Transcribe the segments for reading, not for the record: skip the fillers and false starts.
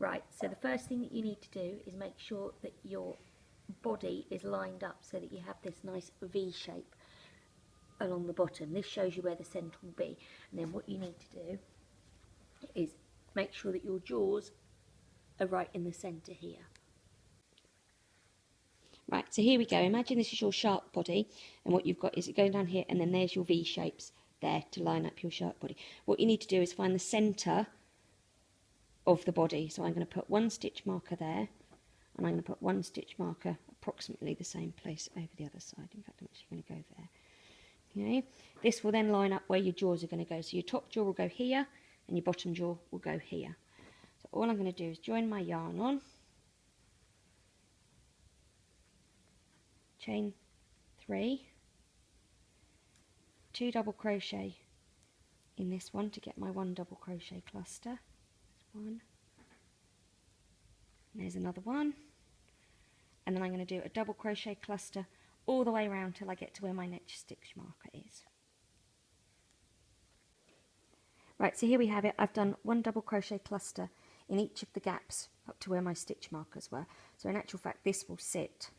Right, so the first thing that you need to do is make sure that your body is lined up so that you have this nice V shape along the bottom. This shows you where the centre will be. And then what you need to do is make sure that your jaws are right in the centre here. Right, so here we go. Imagine this is your shark body, and what you've got is it going down here, and then there's your V shapes there to line up your shark body. What you need to do is find the centre of the body. So I'm going to put one stitch marker there, and I'm going to put one stitch marker approximately the same place over the other side. In fact, I'm actually going to go there. Okay, this will then line up where your jaws are going to go. So your top jaw will go here, and your bottom jaw will go here. So all I'm going to do is join my yarn on, chain 3, 2 double crochet in this one to get my 1 double crochet cluster. One, there's another one, and then I'm going to do a double crochet cluster all the way around till I get to where my next stitch marker is. Right, so here we have it. I've done 1 double crochet cluster in each of the gaps up to where my stitch markers were. So in actual fact this will sit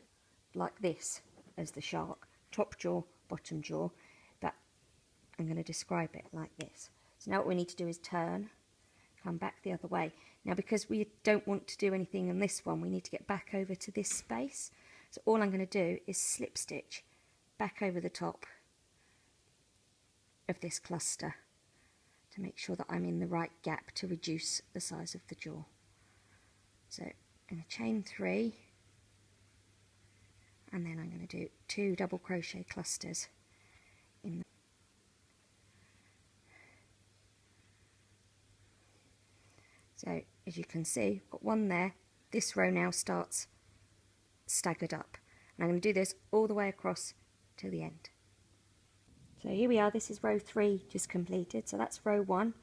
like this as the shark, top jaw, bottom jaw, but I'm going to describe it like this. So now what we need to do is turn, come back the other way. Now because we don't want to do anything on this one, we need to get back over to this space. So all I'm going to do is slip stitch back over the top of this cluster to make sure that I'm in the right gap to reduce the size of the jaw. So I'm going to chain 3, and then I'm going to do 2 double crochet clusters in the So as you can see, I've got one there. This row now starts staggered up. And I'm going to do this all the way across to the end. So here we are, this is row 3 just completed. So that's row 1.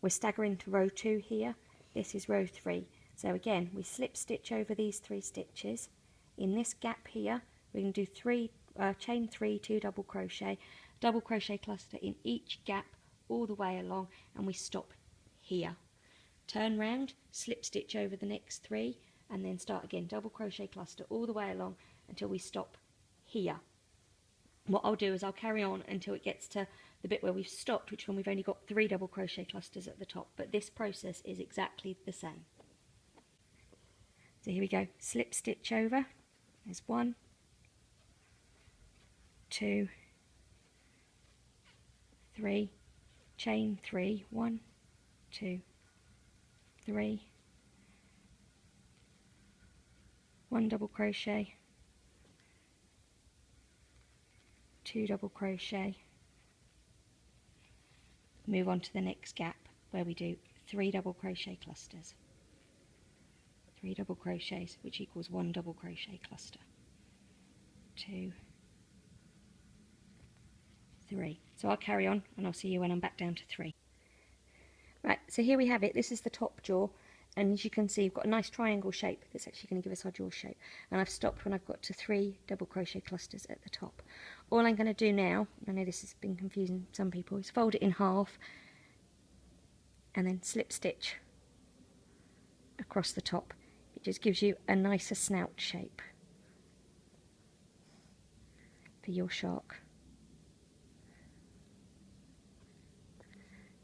We're staggering to row 2 here. This is row 3. So again, we slip stitch over these 3 stitches. In this gap here, we're going to do chain 3, 2 double crochet cluster in each gap all the way along, and we stop here. Turn round, slip stitch over the next 3, and then start again, double crochet cluster all the way along until we stop here. What I'll do is I'll carry on until it gets to the bit where we've stopped, which one we've only got 3 double crochet clusters at the top, but this process is exactly the same. So here we go, slip stitch over, there's 1, 2, 3, chain 3, 1, 2, 3, 1 double crochet, 2 double crochet, move on to the next gap where we do 3 double crochet clusters, 3 double crochets, which equals 1 double crochet cluster, 2, 3. So I'll carry on and I'll see you when I'm back down to 3. Right, so here we have it. This is the top jaw, and as you can see, we've got a nice triangle shape that's actually going to give us our jaw shape. And I've stopped when I've got to 3 double crochet clusters at the top. All I'm going to do now, I know this has been confusing some people, is fold it in half and then slip stitch across the top. It just gives you a nicer snout shape for your shark.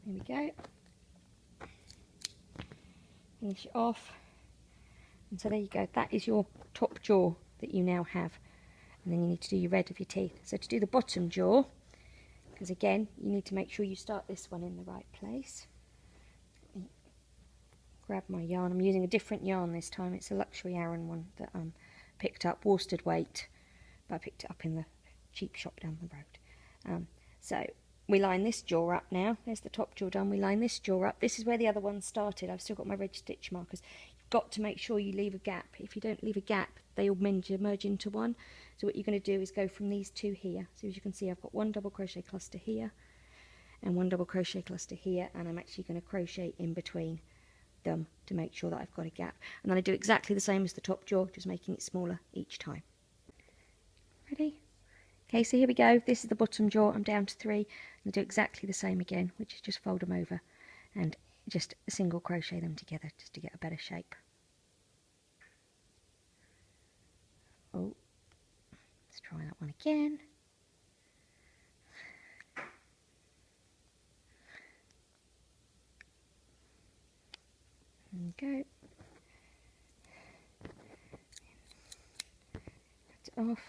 There we go. Finish it off, and so there you go, that is your top jaw that you now have. And then you need to do your red of your teeth. So to do the bottom jaw, because again you need to make sure you start this one in the right place. Grab my yarn, I'm using a different yarn this time, it's a luxury Aran one that I picked up, worsted weight, but I picked it up in the cheap shop down the road. So we line this jaw up now. There's the top jaw done. We line this jaw up. This is where the other one started. I've still got my red stitch markers. You've got to make sure you leave a gap. If you don't leave a gap, they all merge into one. So what you're going to do is go from these 2 here. So as you can see, I've got 1 double crochet cluster here and 1 double crochet cluster here, and I'm actually going to crochet in between them to make sure that I've got a gap. And then I do exactly the same as the top jaw, just making it smaller each time. Ready? Okay, so here we go. This is the bottom jaw. I'm down to 3. And I do exactly the same again, which is just fold them over and just single crochet them together just to get a better shape. Oh, let's try that one again. There we go. Cut it off.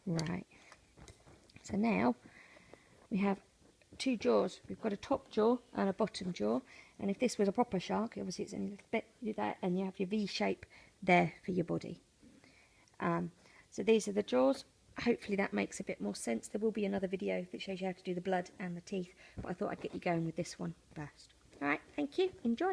Right. So now we have two jaws. We've got a top jaw and a bottom jaw. And if this was a proper shark, obviously it's in a little bit, you do that, and you have your V shape there for your body. So these are the jaws. Hopefully that makes a bit more sense. There will be another video that shows you how to do the blood and the teeth, but I thought I'd get you going with this one first. Alright, thank you. Enjoy.